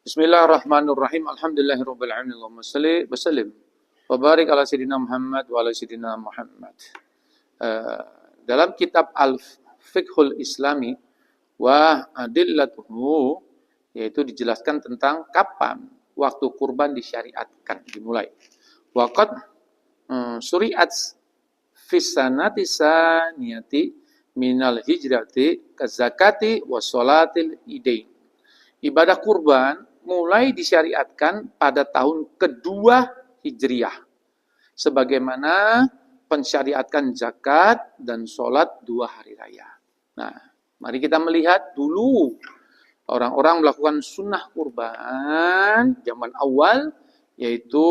Bismillahirrahmanirrahim. Alhamdulillahirabbil alamin. Allahumma shalli wa sallim wa barik ala sayidina Muhammad wa ala sayidina Muhammad. Dalam kitab Al-Fiqhul Islami wa adillatuhu, yaitu dijelaskan tentang kapan waktu kurban disyariatkan, dimulai. Waqad syuri'at fis sanati saniyati minal hijrati kazakati wa sholatil idain. Ibadah kurban mulai disyariatkan pada tahun kedua Hijriah, sebagaimana pensyariatkan zakat dan sholat 2 hari raya. Nah, mari kita melihat dulu orang-orang melakukan sunnah kurban zaman awal, yaitu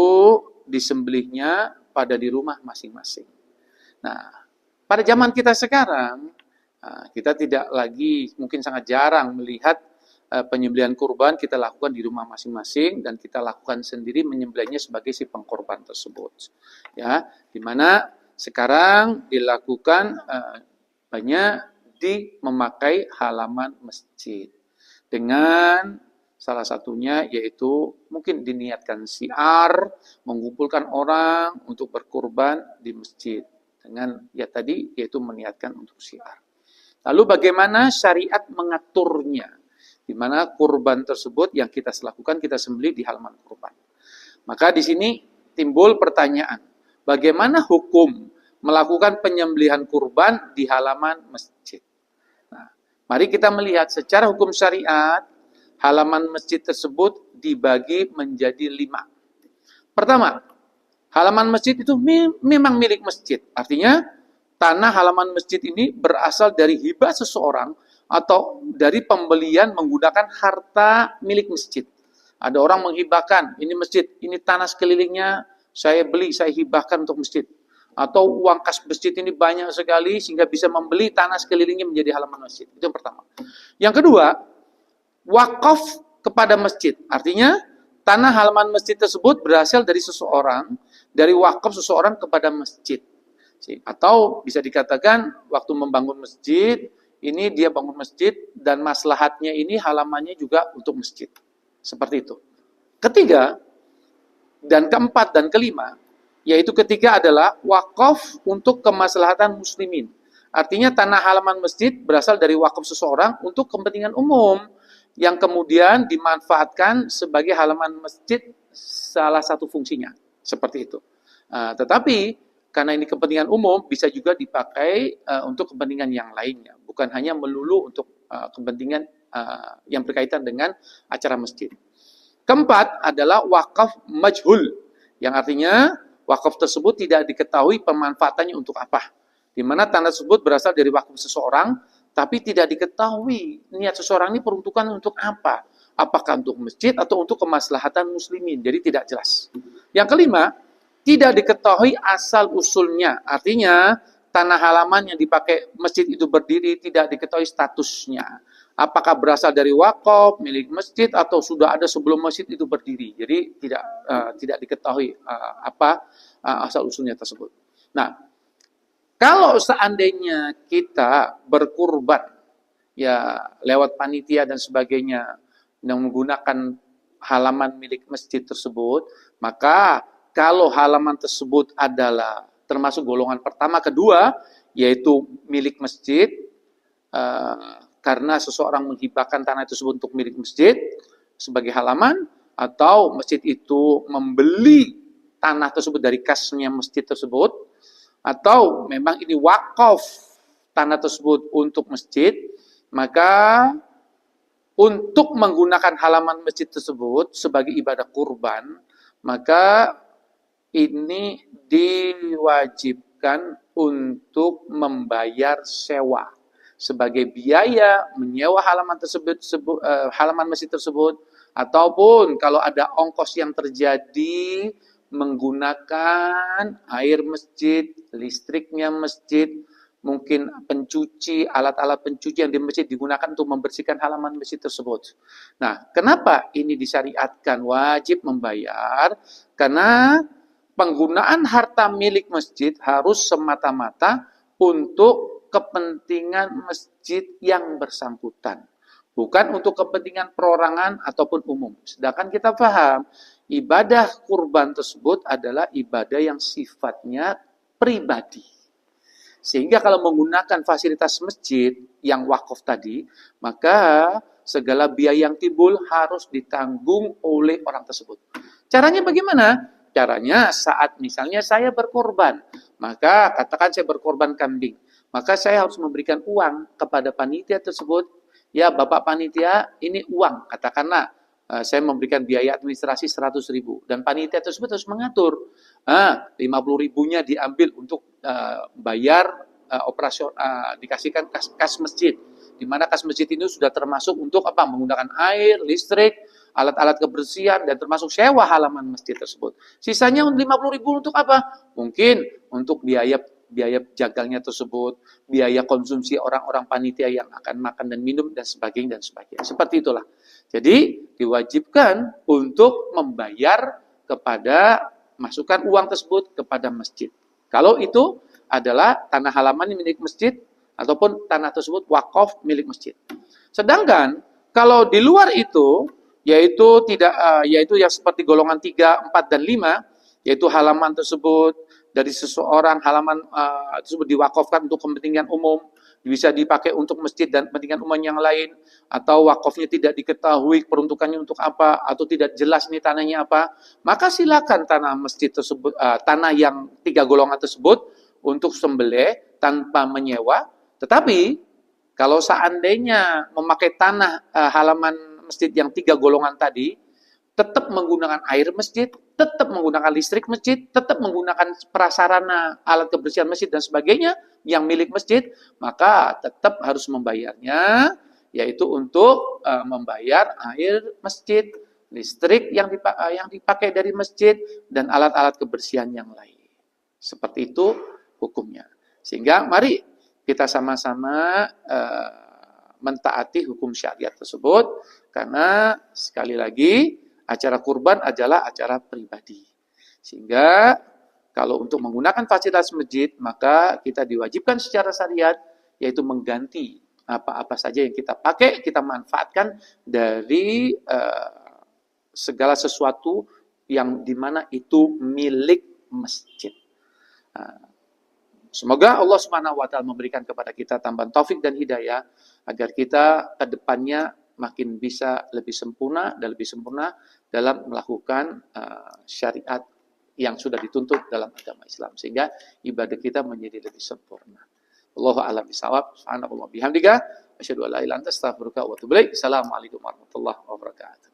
disembelihnya pada di rumah masing-masing. Nah, pada zaman kita sekarang, kita tidak lagi, mungkin sangat jarang melihat penyembelihan kurban kita lakukan di rumah masing-masing, dan kita lakukan sendiri menyembelihnya sebagai si pengkorban tersebut. Ya, di mana sekarang dilakukan banyak memakai halaman masjid, dengan salah satunya yaitu mungkin diniatkan syiar, mengumpulkan orang untuk berkurban di masjid, dengan ya tadi yaitu meniatkan untuk syiar. Lalu bagaimana syariat mengaturnya? Di mana kurban tersebut yang kita lakukan, kita sembelih di halaman kurban. Maka di sini timbul pertanyaan, bagaimana hukum melakukan penyembelihan kurban di halaman masjid? Nah, mari kita melihat secara hukum syariat, halaman masjid tersebut dibagi menjadi 5. Pertama, halaman masjid itu memang milik masjid. Artinya, tanah halaman masjid ini berasal dari hibah seseorang atau dari pembelian menggunakan harta milik masjid. Ada orang menghibahkan, ini masjid, ini tanah sekelilingnya saya beli, saya hibahkan untuk masjid. Atau uang kas masjid ini banyak sekali sehingga bisa membeli tanah sekelilingnya menjadi halaman masjid. Itu yang pertama. Yang kedua, wakaf kepada masjid. Artinya, tanah halaman masjid tersebut berasal dari seseorang, dari wakaf seseorang kepada masjid. Atau bisa dikatakan waktu membangun masjid, ini dia bangun masjid dan maslahatnya ini halamannya juga untuk masjid. Seperti itu. Ketiga, dan keempat dan kelima, yaitu ketiga adalah wakaf untuk kemaslahatan muslimin. Artinya tanah halaman masjid berasal dari wakaf seseorang untuk kepentingan umum, yang kemudian dimanfaatkan sebagai halaman masjid salah satu fungsinya. Seperti itu. Tetapi karena ini kepentingan umum, bisa juga dipakai untuk kepentingan yang lainnya. Bukan hanya melulu untuk kepentingan yang berkaitan dengan acara masjid. Keempat adalah wakaf majhul, yang artinya wakaf tersebut tidak diketahui pemanfaatannya untuk apa. Di mana tanah tersebut berasal dari wakaf seseorang, tapi tidak diketahui niat seseorang ini peruntukan untuk apa. Apakah untuk masjid atau untuk kemaslahatan muslimin. Jadi tidak jelas. Yang kelima, tidak diketahui asal-usulnya. Artinya, tanah halaman yang dipakai masjid itu berdiri tidak diketahui statusnya. Apakah berasal dari wakaf, milik masjid, atau sudah ada sebelum masjid itu berdiri. Jadi, tidak diketahui apa asal-usulnya tersebut. Nah, kalau seandainya kita berkurban, ya lewat panitia dan sebagainya, yang menggunakan halaman milik masjid tersebut, maka kalau halaman tersebut adalah termasuk golongan pertama, kedua, yaitu milik masjid, karena seseorang menghibahkan tanah tersebut untuk milik masjid sebagai halaman, atau masjid itu membeli tanah tersebut dari kasnya masjid tersebut, atau memang ini wakaf tanah tersebut untuk masjid, maka untuk menggunakan halaman masjid tersebut sebagai ibadah kurban, maka ini diwajibkan untuk membayar sewa sebagai biaya menyewa halaman tersebut, halaman masjid tersebut, ataupun kalau ada ongkos yang terjadi menggunakan air masjid, listriknya masjid, mungkin pencuci, alat-alat pencuci yang di masjid digunakan untuk membersihkan halaman masjid tersebut. Nah, kenapa ini disyariatkan wajib membayar? Karena penggunaan harta milik masjid harus semata-mata untuk kepentingan masjid yang bersangkutan. bukan untuk kepentingan perorangan ataupun umum. Sedangkan kita paham, ibadah kurban tersebut adalah ibadah yang sifatnya pribadi. Sehingga kalau menggunakan fasilitas masjid yang wakaf tadi, maka segala biaya yang timbul harus ditanggung oleh orang tersebut. Caranya bagaimana? Caranya saat misalnya saya berkorban, maka katakan saya berkorban kambing, maka saya harus memberikan uang kepada panitia tersebut. Ya Bapak panitia, ini uang, katakanlah saya memberikan biaya administrasi 100.000 dan panitia tersebut harus mengatur 50.000-nya diambil untuk bayar operasional, dikasihkan kas masjid, di mana kas masjid ini sudah termasuk untuk apa? Menggunakan air, listrik, alat-alat kebersihan, dan termasuk sewa halaman masjid tersebut. Sisanya 50.000 untuk apa? Mungkin untuk biaya jagangnya tersebut, biaya konsumsi orang-orang panitia yang akan makan dan minum, dan sebagainya, dan sebagainya. Seperti itulah. Jadi, diwajibkan untuk membayar kepada, masukkan uang tersebut kepada masjid. Kalau itu adalah tanah halaman milik masjid, ataupun tanah tersebut wakaf milik masjid. Sedangkan, kalau di luar itu, yaitu yang seperti golongan 3, 4, dan 5, yaitu halaman tersebut dari seseorang, halaman tersebut diwakafkan untuk kepentingan umum, bisa dipakai untuk masjid dan kepentingan umum yang lain, atau wakafnya tidak diketahui peruntukannya untuk apa, atau tidak jelas ini tanahnya apa, maka silakan tanah masjid tersebut, tanah yang 3 golongan tersebut untuk sembelih tanpa menyewa. Tetapi kalau seandainya memakai tanah halaman masjid yang 3 golongan tadi, tetap menggunakan air masjid, tetap menggunakan listrik masjid, tetap menggunakan prasarana alat kebersihan masjid dan sebagainya yang milik masjid, maka tetap harus membayarnya, yaitu untuk membayar air masjid, listrik yang dipakai dari masjid, dan alat-alat kebersihan yang lain. Seperti itu hukumnya. Sehingga mari kita sama-sama mentaati hukum syariat tersebut, karena sekali lagi acara kurban adalah acara pribadi. Sehingga kalau untuk menggunakan fasilitas masjid, maka kita diwajibkan secara syariat, yaitu mengganti apa-apa saja yang kita pakai, kita manfaatkan dari segala sesuatu yang dimana itu milik masjid. Semoga Allah Subhanahu wa Ta'ala memberikan kepada kita tambahan taufik dan hidayah, agar kita ke depannya makin bisa lebih sempurna dalam melakukan syariat yang sudah dituntut dalam agama Islam, sehingga ibadah kita menjadi lebih sempurna. Wallahu a'lam bishawab. Subhanallah bihamdika asyhadu an la ilaha illa anta astaghfiruka wa atubu ilaik. Assalamualaikum warahmatullahi wabarakatuh.